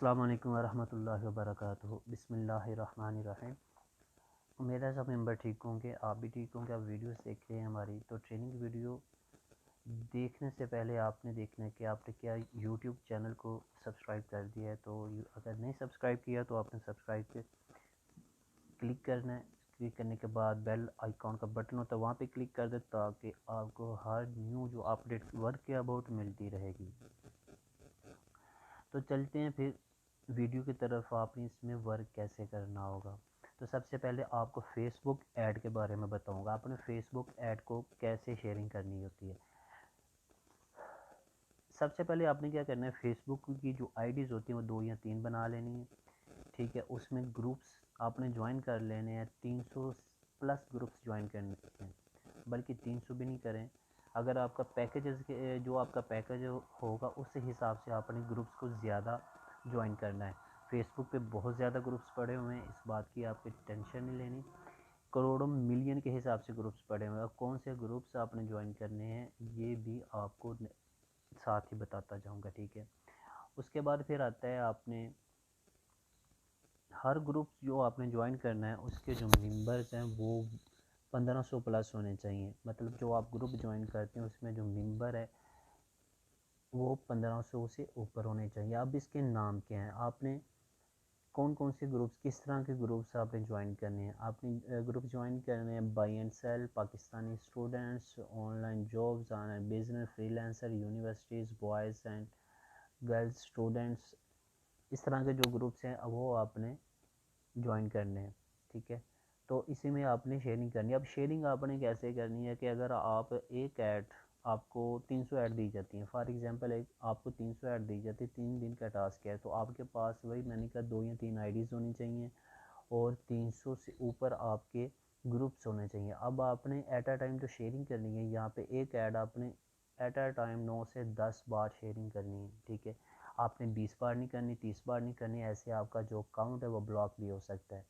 अस्सलाम वालेकुम वरहमतुल्लाहि वबरकातुहू। बिस्मिल्लाहिर्रहमानिर्रहीम। उम्मीद है सब मेंबर ठीक होंगे, आप भी ठीक होंगे। आप वीडियोस देख रहे हैं हमारी, तो ट्रेनिंग वीडियो देखने से पहले आपने देखना है कि आपने क्या यूट्यूब चैनल को सब्सक्राइब कर दिया है। तो अगर नहीं सब्सक्राइब किया तो आपने सब्सक्राइब पे क्लिक करना है। क्लिक करने के बाद बेल आइकॉन का बटन होता है, वहाँ पे क्लिक कर दे ताकि आपको हर न्यू जो अपडेट वर्क के अबाउट मिलती रहेगी। तो चलते हैं फिर वीडियो की तरफ। आपने इसमें वर्क कैसे करना होगा, तो सबसे पहले आपको फेसबुक ऐड के बारे में बताऊंगा। आपने फेसबुक ऐड को कैसे शेयरिंग करनी होती है। सबसे पहले आपने क्या करना है, फेसबुक की जो आईडीज़ होती हैं वो 2 या 3 बना लेनी है। ठीक है, उसमें ग्रुप्स आपने ज्वाइन कर लेने हैं। 300 प्लस ग्रुप्स ज्वाइन करने हैं, बल्कि 300 भी नहीं करें। अगर आपका पैकेज जो आपका पैकेज होगा उस हिसाब से आपने ग्रुप्स को ज़्यादा ज्वाइन करना है। फेसबुक पे बहुत ज़्यादा ग्रुप्स पड़े हुए हैं, इस बात की आपकी टेंशन नहीं लेनी। करोड़ों मिलियन के हिसाब से ग्रुप्स पड़े हुए हैं। कौन से ग्रुप्स आपने ज्वाइन करने हैं ये भी आपको साथ ही बताता जाऊंगा। ठीक है, उसके बाद फिर आता है आपने हर ग्रुप जो आपने ज्वाइन करना है उसके जो मेंबर्स हैं वो 1500 प्लस होने चाहिए। मतलब जो आप ग्रुप ज्वाइन करते हैं उसमें जो मेंबर है वो 1500 से ऊपर होने चाहिए। अब इसके नाम क्या हैं, आपने कौन कौन से ग्रुप्स, किस तरह के ग्रुप्स आपने ज्वाइन करने हैं। आपने ग्रुप ज्वाइन करने हैं buy and sell, Pakistani students, online jobs, online business, freelancer, universities, boys and girls students. इस तरह के जो ग्रुप्स हैं वो आपने ज्वाइन करने हैं। ठीक है, तो इसी में आपने शेयरिंग करनी है। अब शेयरिंग आपने कैसे करनी है कि अगर आप एक ऐड, आपको 300 ऐड दी जाती हैं, फॉर एग्जांपल एक आपको 300 ऐड दी जाती है, 3 दिन का टास्क है, तो आपके पास वही मैंने कहा 2 या 3 आईडीज़ होनी चाहिए और 300 से ऊपर आपके ग्रुप्स होने चाहिए। अब आपने एट अ टाइम जो शेयरिंग करनी है, यहाँ पे एक ऐड आपने एट अ टाइम 9 से 10 बार शेयरिंग करनी है। ठीक है, आपने 20 बार नहीं करनी, 30 बार नहीं करनी, ऐसे आपका जो अकाउंट है वो ब्लॉक भी हो सकता है।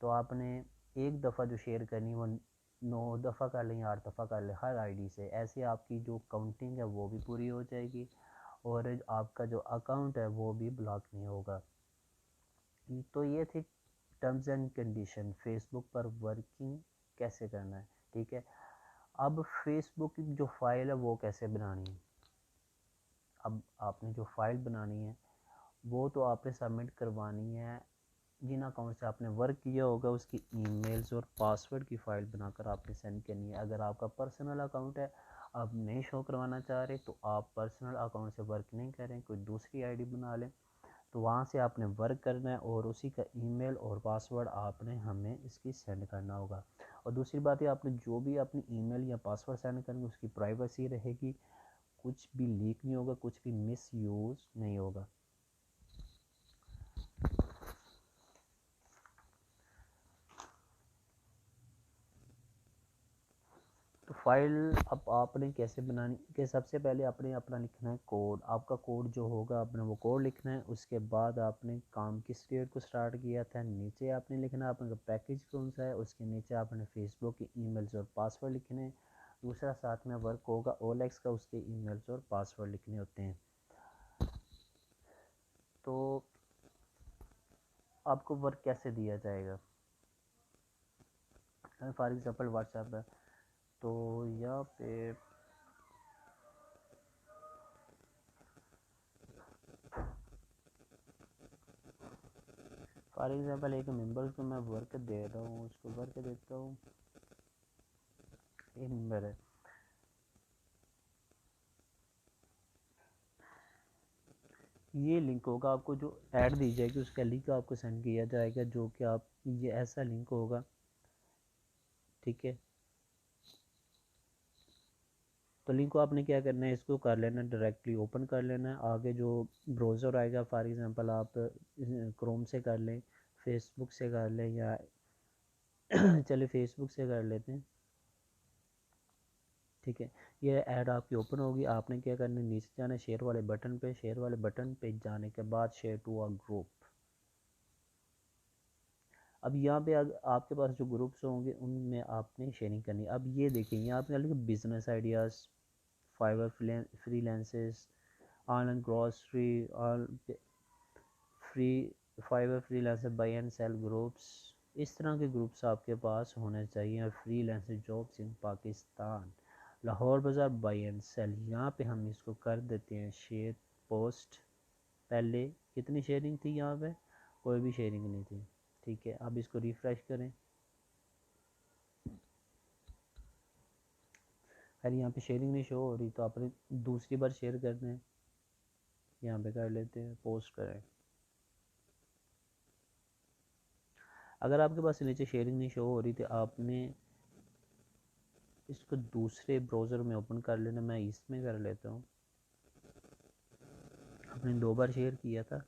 तो आपने एक दफ़ा जो शेयर करनी है वो 9 दफ़ा कर लें या 8 दफ़ा कर लें हर आईडी से। ऐसे आपकी जो काउंटिंग है वो भी पूरी हो जाएगी और आपका जो अकाउंट है वो भी ब्लॉक नहीं होगा। तो ये थी टर्म्स एंड कंडीशन फेसबुक पर वर्किंग कैसे करना है। ठीक है, अब फेसबुक की जो फाइल है वो कैसे बनानी है। अब आपने जो फाइल बनानी है वो तो आपने सबमिट करवानी है जिन अकाउंट से आपने वर्क किया होगा, उसकी ईमेल्स और पासवर्ड की फ़ाइल बनाकर आपने सेंड करनी है। अगर आपका पर्सनल अकाउंट है, आप नहीं शो करवाना चाह रहे, तो आप पर्सनल अकाउंट से वर्क नहीं करें, कोई दूसरी आईडी बना लें, तो वहाँ से आपने वर्क करना है और उसी का ईमेल और पासवर्ड आपने हमें इसकी सेंड करना होगा। और दूसरी बात है, आपने जो भी अपनी ईमेल या पासवर्ड सेंड करेंगे उसकी प्राइवेसी रहेगी, कुछ भी लीक नहीं होगा, कुछ भी मिस यूज़ नहीं होगा। तो फाइल अब आपने कैसे बनानी कि सबसे पहले आपने अपना लिखना है कोड। आपका कोड जो होगा आपने वो कोड लिखना है। उसके बाद आपने काम किस डेट को स्टार्ट किया था, नीचे आपने लिखना है आपका पैकेज कौन सा है, उसके नीचे आपने फेसबुक के ईमेल्स और पासवर्ड लिखने हैं। दूसरा साथ में वर्क होगा ओलेक्स का, उसके ईमेल्स और पासवर्ड लिखने होते हैं। तो आपको वर्क कैसे दिया जाएगा, फॉर एग्ज़ाम्पल व्हाट्सएप है, तो यहाँ पे फॉर एग्ज़ाम्पल एक मेंबर को मैं वर्क दे रहा हूँ, उसको वर्क देता हूँ, एक मेंबर है, ये लिंक होगा आपको जो ऐड दी जाएगी उसका लिंक आपको सेंड किया जाएगा, जो कि आप ये ऐसा लिंक होगा। ठीक है, तो लिंक को आपने क्या करना है, इसको कर लेना, डायरेक्टली ओपन कर लेना है। आगे जो ब्राउज़र आएगा, फॉर एग्ज़ाम्पल आप क्रोम से कर लें, फेसबुक से कर लें, या चलिए फेसबुक से कर लेते हैं। ठीक है, ये ऐड आपकी ओपन होगी। आपने क्या करना है, नीचे जाना है शेयर वाले बटन पे। शेयर वाले बटन पे जाने के बाद शेयर टू अ ग्रुप। अब यहाँ पे आपके पास जो ग्रुप्स होंगे उनमें आपने शेयरिंग करनी है। अब ये देखिए, यहाँ पे लिखा business ideas, Fiverr freelances, online grocery, Fiverr freelancer buy and sell groups, इस तरह के ग्रुप्स आपके पास होने चाहिए। और freelancer jobs in Pakistan, Lahore बाज़ार बाय एंड सेल, यहाँ पे हम इसको कर देते हैं शेयर पोस्ट। पहले कितनी शेयरिंग थी यहाँ पे? कोई भी शेयरिंग नहीं थी। ठीक है, अब इसको रिफ़्रेश करें। अरे यहाँ पे शेयरिंग नहीं शो हो रही, तो आपने दूसरी बार शेयर करना है। यहाँ पे कर लेते हैं, पोस्ट करें। अगर आपके पास नीचे शेयरिंग नहीं शो हो रही तो आपने इसको दूसरे ब्राउज़र में ओपन कर लेना। मैं इसमें कर लेता हूँ। आपने 2 बार शेयर किया था,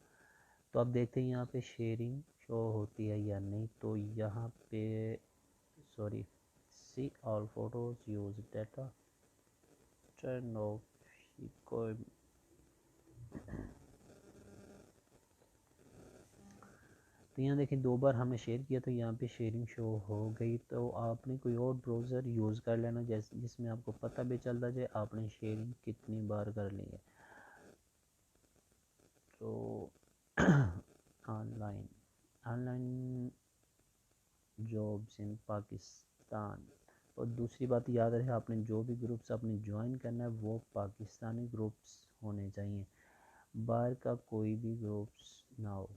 तो आप देखते हैं यहाँ पे शेयरिंग शो होती है या नहीं। तो यहाँ पे sorry, see all photos use data turn off, कोई तो यहाँ देखिए 2 बार हमने शेयर किया तो यहाँ पे शेयरिंग शो हो गई। तो आपने कोई और ब्राउज़र यूज़ कर लेना जैसे जिसमें आपको पता भी चलता जाए आपने शेयरिंग कितनी बार कर ली है। तो ऑनलाइन जॉब्स इन पाकिस्तान। और दूसरी बात याद रहे, आपने जो भी ग्रुप्स आपने ज्वाइन करना है वो पाकिस्तानी ग्रुप्स होने चाहिए, बाहर का कोई भी ग्रुप्स ना हो।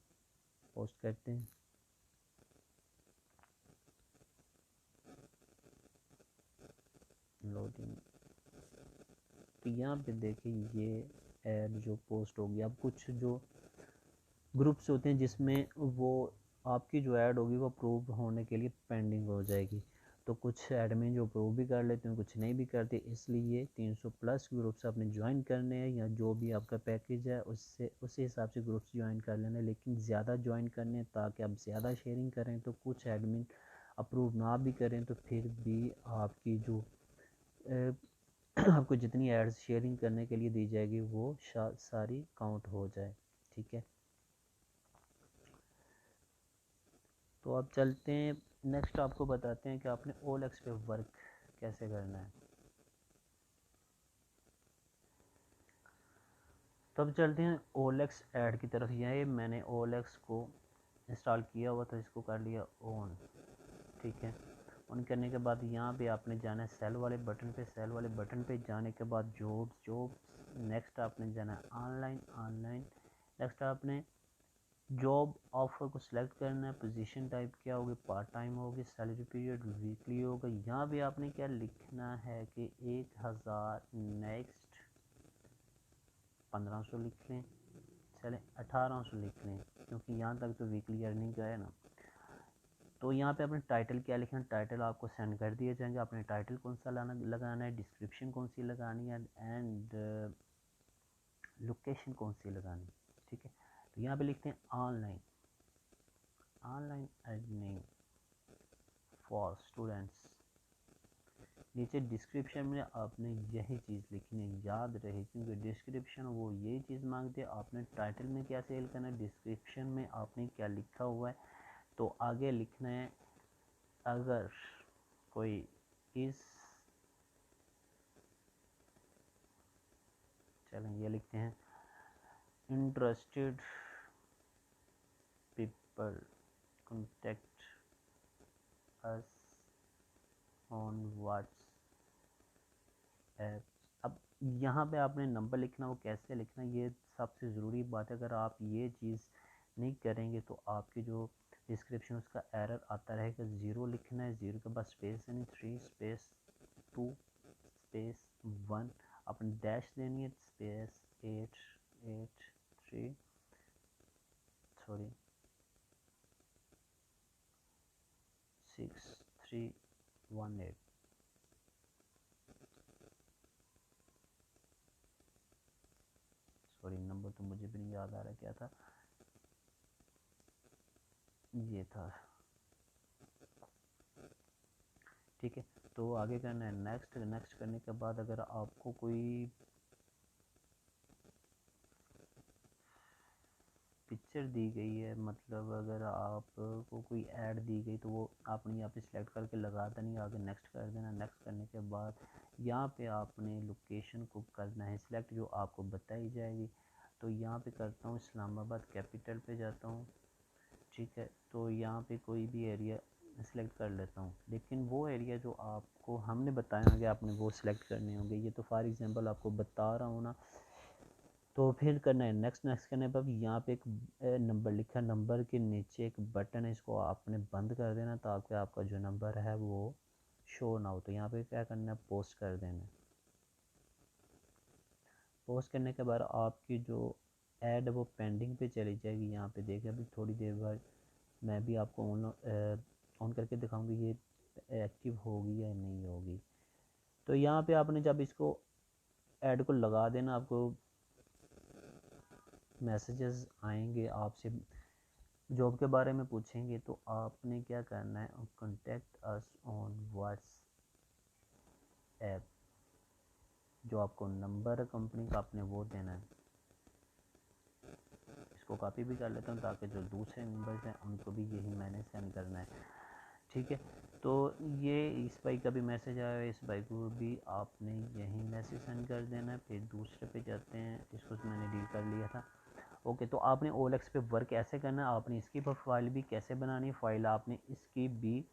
पोस्ट करते हैं। लोडिंग, तो यहाँ पे देखिए ये ऐड जो पोस्ट होगी। अब कुछ जो ग्रुप्स होते हैं जिसमें वो आपकी जो ऐड होगी वो अप्रूव होने के लिए पेंडिंग हो जाएगी। तो कुछ एडमिन जो अप्रूव भी कर लेते हैं, कुछ नहीं भी करते। इसलिए 300 प्लस ग्रुप्स आपने ज्वाइन करने हैं, या जो भी आपका पैकेज है उससे उसी हिसाब से ग्रुप्स ज्वाइन कर लेने, लेकिन ज़्यादा ज्वाइन करने ताकि आप ज़्यादा शेयरिंग करें। तो कुछ एडमिन अप्रूव ना भी करें तो फिर भी आपकी जो आपको जितनी एड्स शेयरिंग करने के लिए दी जाएगी वो सारी काउंट हो जाए। ठीक है, तो अब चलते हैं नेक्स्ट, आपको बताते हैं कि आपने OLX पे वर्क कैसे करना है। तो अब चलते हैं OLX ऐड की तरफ। ये मैंने OLX को इंस्टॉल किया हुआ था, इसको कर लिया ऑन। ठीक है, ऑन करने के बाद यहाँ पे आपने जाना है सेल वाले बटन पे। सेल वाले बटन पे जाने के बाद जॉब्स नेक्स्ट आपने जाना है ऑनलाइन। नेक्स्ट आपने जॉब ऑफर को सिलेक्ट करना है। पोजीशन टाइप क्या होगी? पार्ट टाइम होगी। सैलरी पीरियड वीकली होगा। यहाँ भी आपने क्या लिखना है कि 1000, नेक्स्ट 1500 लिख लें, चलें 1800 लिख लें, क्योंकि यहाँ तक तो वीकली अर्निंग का है ना। तो यहाँ पे आपने टाइटल क्या लिखना है? टाइटल आपको सेंड कर दिए जाएंगे। आपने टाइटल कौन सा लगाना है, डिस्क्रिप्शन कौन सी लगानी है, एंड लोकेशन कौन सी लगानी है। ठीक है, तो यहाँ पे लिखते हैं ऑनलाइन अर्निंग फॉर स्टूडेंट्स। नीचे डिस्क्रिप्शन में आपने यही चीज़ लिखनी है, याद रहे, क्योंकि डिस्क्रिप्शन वो यही चीज़ मांगते हैं। आपने टाइटल में क्या सेल करना है, डिस्क्रिप्शन में आपने क्या लिखा हुआ है, तो आगे लिखना है अगर कोई इस, चलें ये लिखते हैं, interested people contact us on WhatsApp. अब यहाँ पे आपने नंबर लिखना, वो कैसे लिखना, ये सबसे ज़रूरी बात है। अगर आप ये चीज़ नहीं करेंगे तो आपकी जो डिस्क्रिप्शन उसका एरर आता रहेगा। 0 लिखना है, 0 के बाद स्पेस यानी 3 स्पेस 2 स्पेस 1, अपनी डैश देनी है, स्पेस 883 सॉरी 6318। सॉरी नंबर तो मुझे भी नहीं याद आ रहा क्या था, ये था। ठीक है, तो आगे करना है नेक्स्ट करने के बाद अगर आपको कोई पिक्चर दी गई है, मतलब अगर आपको कोई ऐड दी गई तो वो आपने यहाँ पे सिलेक्ट करके लगा देनी है, आगे नेक्स्ट कर देना। नेक्स्ट करने के बाद यहाँ पे आपने लोकेशन को करना है सिलेक्ट जो आपको बताई जाएगी। तो यहाँ पे करता हूँ इस्लामाबाद कैपिटल पे जाता हूँ, ठीक है। तो यहाँ पे कोई भी एरिया सेलेक्ट कर लेता हूँ, लेकिन वो एरिया जो आपको हमने बताया होंगे आपने वो सिलेक्ट करने होंगे। ये तो फॉर एग्जांपल आपको बता रहा हूँ ना। तो फिर करना है नेक्स्ट करने पर यहाँ पे एक नंबर लिखा, नंबर के नीचे एक बटन है, इसको आपने बंद कर देना ताकि आपका जो नंबर है वो शो ना हो। तो यहाँ पे क्या करना है, पोस्ट कर देना है। पोस्ट करने के बाद आपकी जो ऐड वो पेंडिंग पे चली जाएगी। यहाँ पे देखिए अभी थोड़ी देर बाद मैं भी आपको ऑन करके दिखाऊंगी ये एक्टिव होगी या नहीं होगी। तो यहाँ पे आपने जब इसको ऐड को लगा देना, आपको मैसेजेस आएंगे आपसे जॉब के बारे में पूछेंगे। तो आपने क्या करना है, कॉन्टेक्ट अस ऑन व्हाट्सएप, जो आपको नंबर है कंपनी का आपने वो देना है। इसको कॉपी भी कर लेता हूँ ताकि जो दूसरे नंबर्स हैं उनको भी यही मैंने सेंड करना है, ठीक है। तो ये इस भाई का भी मैसेज आया है, इस भाई को भी आपने यही मैसेज सेंड कर देना है। फिर दूसरे पे जाते हैं, इसको मैंने डील कर लिया था। ओके, तो आपने OLX पे वर्क ऐसे करना है, आपने इसकी फाइल भी कैसे बनानी है, फाइल आपने इसकी भी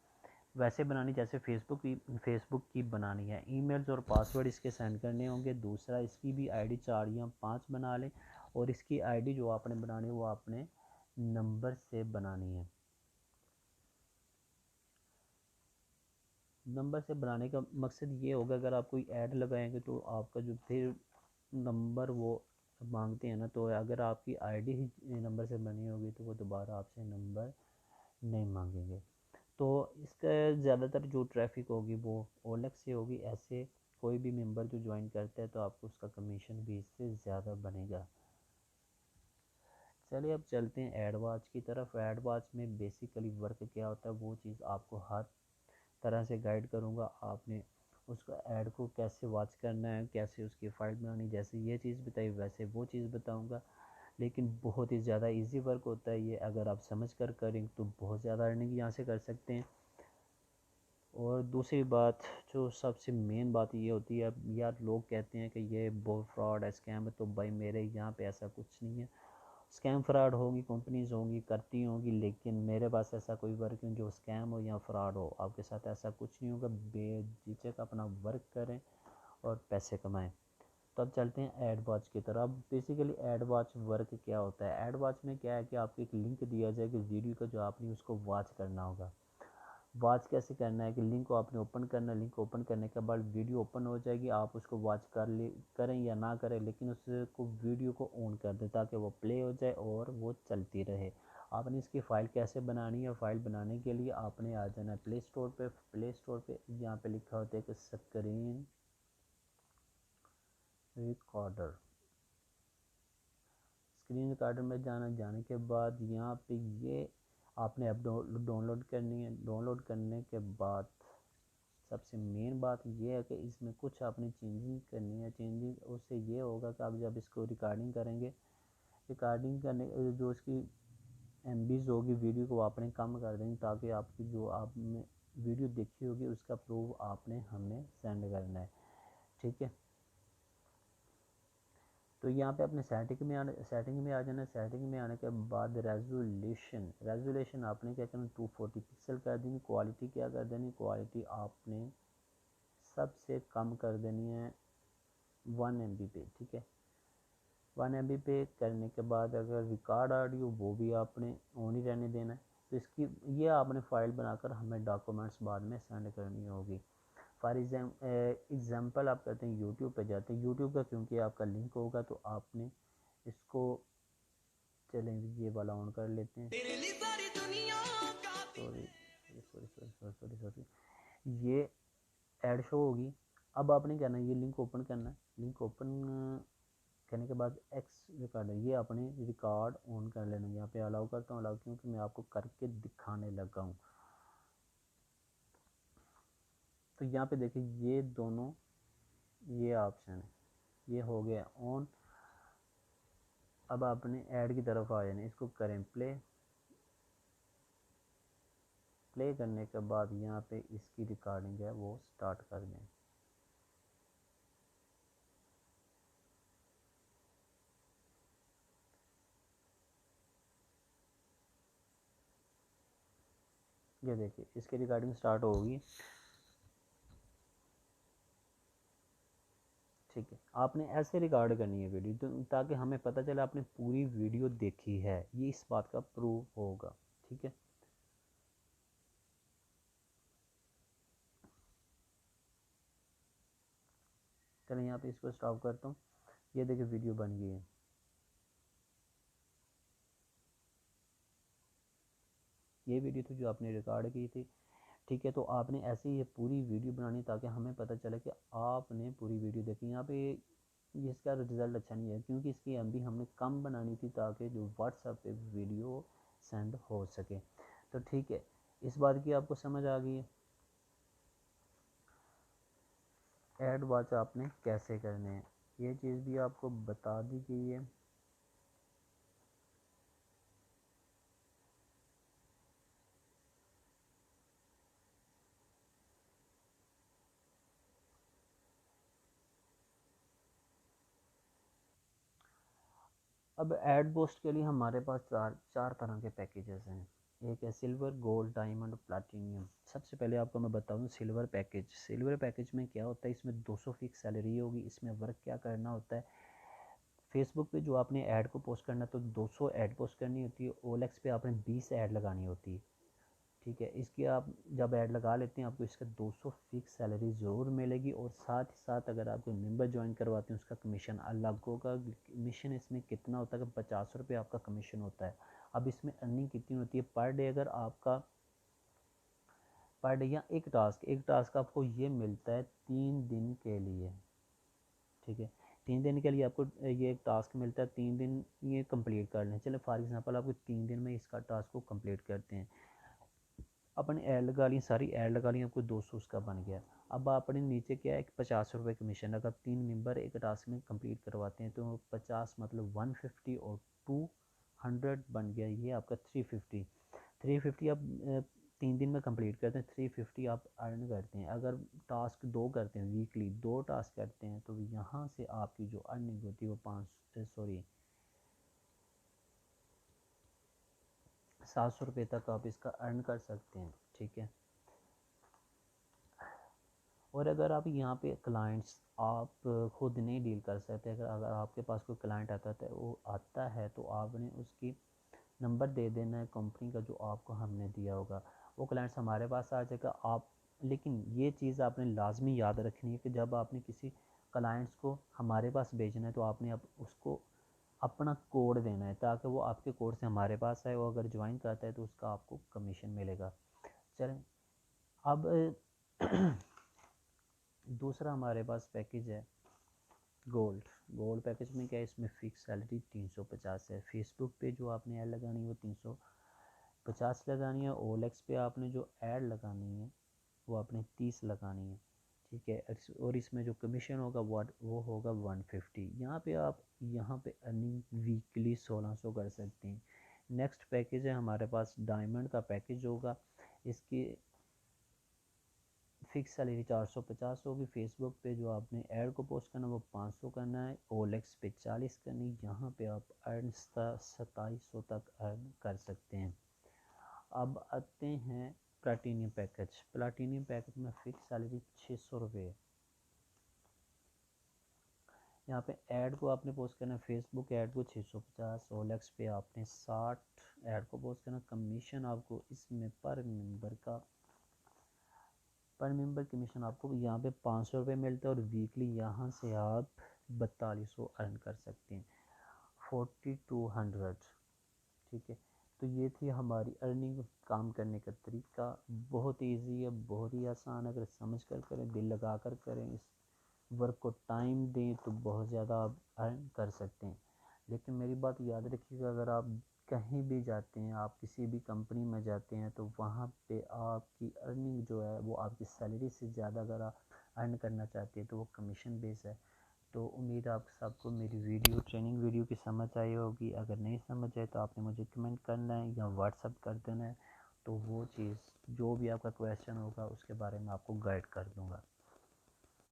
वैसे बनानी जैसे फेसबुक की बनानी है। ईमेल्स और पासवर्ड इसके सेंड करने होंगे। दूसरा इसकी भी आईडी 4 या 5 बना लें, और इसकी आईडी जो आपने बनानी है वो आपने नंबर से बनानी है। नंबर से बनाने का मकसद ये होगा, अगर आप कोई ऐड लगाएंगे तो आपका जो फिर नंबर वो मांगते हैं ना, तो अगर आपकी आईडी ही नंबर से बनी होगी तो वो दोबारा आपसे नंबर नहीं मांगेंगे। तो इसका ज़्यादातर जो ट्रैफिक होगी वो OLX से होगी। ऐसे कोई भी मेंबर जो ज्वाइन करता है तो आपको उसका कमीशन भी इससे ज़्यादा बनेगा। चलिए अब चलते हैं एडवाच की तरफ। एडवाच में बेसिकली वर्क क्या होता है वो चीज़ आपको हर तरह से गाइड करूँगा। आपने उसका ऐड को कैसे वॉच करना है, कैसे उसकी फ़ाइल बनानी, जैसे ये चीज़ बताई वैसे वो चीज़ बताऊँगा। लेकिन बहुत ही ज़्यादा इजी वर्क होता है ये, अगर आप समझ कर करें तो बहुत ज़्यादा अर्निंग यहाँ से कर सकते हैं। और दूसरी बात जो सबसे मेन बात ये होती है, अब यार लोग कहते हैं कि ये बहुत फ्रॉड है, स्कैम है। तो भाई मेरे यहाँ पे ऐसा कुछ नहीं है। स्कैम फ्रॉड होगी, कंपनीज होंगी करती होंगी, लेकिन मेरे पास ऐसा कोई वर्क नहीं जो स्कैम हो या फ्रॉड हो। आपके साथ ऐसा कुछ नहीं होगा। बेझिझक अपना वर्क करें और पैसे कमाएं। तो अब चलते हैं एड वॉच की तरफ। अब बेसिकली एड वॉच वर्क क्या होता है, एड वॉच में क्या है कि आपको एक लिंक दिया जाएगा वीडियो का, जो आपने उसको वॉच करना होगा। वॉच कैसे करना है कि लिंक को आपने ओपन करना है, लिंक ओपन करने के बाद वीडियो ओपन हो जाएगी, आप उसको वॉच करें या ना करें, लेकिन उसको वीडियो को ऑन कर दें ताकि वो प्ले हो जाए और वो चलती रहे। आपने इसकी फ़ाइल कैसे बनानी है, फ़ाइल बनाने के लिए आपने आ जाना है प्ले स्टोर पे। प्ले स्टोर पे यहाँ पे लिखा होता है कि स्क्रीन रिकॉर्डर। स्क्रीन रिकॉर्डर में जाने के बाद यहाँ पे ये आपने ऐप डाउनलोड करनी है। डाउनलोड करने के बाद सबसे मेन बात ये है कि इसमें कुछ आपने चेंजिंग करनी है। चेंजिंग उससे ये होगा कि आप जब इसको रिकॉर्डिंग करेंगे, रिकॉर्डिंग करने जो इसकी MBs होगी वीडियो को आपने कम कर देंगे, ताकि आपकी जो आपने वीडियो देखी होगी उसका प्रूफ आपने हमें सेंड करना है, ठीक है। तो यहाँ पे अपने सेटिंग में आ जाना। सेटिंग में आने के बाद रेजोल्यूशन आपने क्या करना, 240 पिक्सल कर देनी। क्वालिटी क्या कर देनी, क्वालिटी आपने सबसे कम कर देनी है 1 MB पे, ठीक है। 1 MB पे करने के बाद अगर रिकॉर्ड ऑडियो वो भी आपने ऑन ही रहने देना है। तो इसकी ये आपने फ़ाइल बनाकर हमें डॉक्यूमेंट्स बाद में सेंड करनी होगी। फॉर एग्ज़ाम्पल आप कहते हैं यूट्यूब पे जाते हैं, यूट्यूब का क्योंकि आपका लिंक होगा तो आपने इसको, चलें ये वाला ऑन कर लेते हैं। Sorry sorry sorry sorry sorry sorry, ये ऐड शो होगी। अब आपने क्या करना है, ये लिंक ओपन करना है। लिंक ओपन करने के बाद एक्स रिकॉर्ड है, ये अपने रिकॉर्ड ऑन कर लेना। यहाँ पे अलाउ करता हूँ, अलाउ क्योंकि मैं आपको करके दिखाने लगा हूँ। तो यहाँ पे देखिए ये दोनों ये ऑप्शन है, ये हो गया ऑन। अब आपने ऐड की तरफ आ जाना, इसको करें प्ले। प्ले करने के बाद यहाँ पे इसकी रिकॉर्डिंग है वो स्टार्ट कर दें। ये देखिए इसके रिकॉर्डिंग स्टार्ट होगी। ठीक है, आपने ऐसे रिकॉर्ड करनी है वीडियो ताकि हमें पता चले आपने पूरी वीडियो देखी है, ये इस बात का प्रूफ होगा। ठीक है, चलिए यहाँ पे इसको स्टॉप करता हूँ। ये देखिए वीडियो बन गई है। ये वीडियो थी जो आपने रिकॉर्ड की थी। ठीक है, तो आपने ऐसे ही ये पूरी वीडियो बनानी ताकि हमें पता चले कि आपने पूरी वीडियो देखी। यहाँ पे ये इसका रिज़ल्ट अच्छा नहीं है क्योंकि इसकी एमबी हमने कम बनानी थी ताकि जो व्हाट्सएप पे वीडियो सेंड हो सके। तो ठीक है, इस बात की आपको समझ आ गई है ऐड वॉच आपने कैसे करने हैं, ये चीज़ भी आपको बता दी गई है। अब एड पोस्ट के लिए हमारे पास चार चार तरह के पैकेजेस हैं। एक है सिल्वर, गोल्ड, डायमंड, प्लैटिनियम। सबसे पहले आपको मैं बताऊं सिल्वर पैकेज। सिल्वर पैकेज में क्या होता है, इसमें 200 फिक्स सैलरी होगी। इसमें वर्क क्या करना होता है, फेसबुक पे जो आपने ऐड को पोस्ट करना है तो 200 ऐड पोस्ट करनी होती है। ओएलएक्स पे आपने 20 ऐड लगानी होती है। ठीक है, इसकी आप जब ऐड लगा लेते हैं आपको इसका 200 फिक्स सैलरी ज़रूर मिलेगी। और साथ ही साथ अगर आप कोई मेंबर ज्वाइन करवाते हैं उसका कमीशन अलग होगा। कमीशन इसमें कितना होता है कि 50 रुपये आपका कमीशन होता है। अब इसमें अर्निंग कितनी होती है पर डे, अगर आपका पर डे या एक टास्क आपको ये मिलता है 3 दिन के लिए। ठीक है, 3 दिन के लिए आपको ये एक टास्क मिलता है, 3 दिन ये कंप्लीट कर लें। चलो फॉर एग्जांपल आपको 3 दिन में इसका टास्क को कंप्लीट करते हैं। अपने ऐड लगा ली, सारी ऐड लगा ली, आपको 200 उसका बन गया। अब आपने नीचे क्या है, 50 रुपये कमीशन। अगर 3 मेंबर एक टास्क में कंप्लीट करवाते हैं तो 50 मतलब 150 और 200 बन गया, ये आपका 350। 350 आप 3 दिन में कंप्लीट करते हैं, 350 आप अर्न करते हैं। अगर टास्क 2 करते हैं, वीकली 2 टास्क करते हैं तो यहाँ से आपकी जो अर्निंग होती है वो 700 रुपये तक आप इसका अर्न कर सकते हैं। ठीक है, और अगर आप यहाँ पे क्लाइंट्स आप खुद नहीं डील कर सकते, अगर अगर आपके पास कोई क्लाइंट आता है तो आपने उसकी नंबर दे देना है कंपनी का जो आपको हमने दिया होगा। वो क्लाइंट्स हमारे पास आ जाएगा। आप लेकिन ये चीज़ आपने लाजमी याद रखनी है कि जब आपने किसी क्लाइंट्स को हमारे पास भेजना है तो आपने अब उसको अपना कोड देना है ताकि वो आपके कोड से हमारे पास आए। वो अगर ज्वाइन करता है तो उसका आपको कमीशन मिलेगा। चलें, अब दूसरा हमारे पास पैकेज है गोल्ड। गोल्ड पैकेज में क्या है, इसमें फ़िक्स सैलरी 350 है। फेसबुक पे जो आपने ऐड लगानी है वो 350 लगानी है। ओएलएक्स पे आपने जो ऐड लगानी है वो आपने 30 लगानी है। ठीक है, और इसमें जो कमीशन होगा वो होगा 150। यहाँ पे अर्निंग वीकली 1600 कर सकते हैं। नेक्स्ट पैकेज है हमारे पास डायमंड का पैकेज होगा। इसकी फिक्स सैलरी 450 होगी। फेसबुक पे जो आपने ऐड को पोस्ट करना वो 500 करना है। ओएलएक्स पे 40 करनी। यहाँ पे आप अर्न 2700 तक अर्न कर सकते हैं। अब आते हैं प्लाटीनियम पैकेज। प्लाटीनियम पैकेज में फ़िक्स सैलरी 600 रुपये है। यहाँ पे ऐड को आपने पोस्ट करना है, फेसबुक ऐड को 650, ओएलएक्स पे आपने 60 ऐड को पोस्ट करना। कमीशन आपको इसमें पर मेंबर कमीशन आपको यहाँ पे 500 रुपये मिलता है। और वीकली यहाँ से आप 4200 अर्न कर सकते हैं, 4200। ठीक है, तो ये थी हमारी अर्निंग काम करने का तरीका। बहुत ईजी है, बहुत ही आसान। अगर समझ कर करें, दिल लगा कर करें, इस वर्क को टाइम दें तो बहुत ज़्यादा आप अर्न कर सकते हैं। लेकिन मेरी बात याद रखिएगा, अगर आप कहीं भी जाते हैं, आप किसी भी कंपनी में जाते हैं तो वहाँ पे आपकी अर्निंग जो है वो आपकी सैलरी से ज़्यादा अगर आप अर्न करना चाहते हैं तो वो कमीशन बेस है। तो उम्मीद है आप सबको मेरी ट्रेनिंग वीडियो की समझ आई होगी। अगर नहीं समझ आए तो आपने मुझे कमेंट करना है या व्हाट्सअप कर देना है, तो वो चीज़ जो भी आपका क्वेश्चन होगा उसके बारे में आपको गाइड कर दूँगा।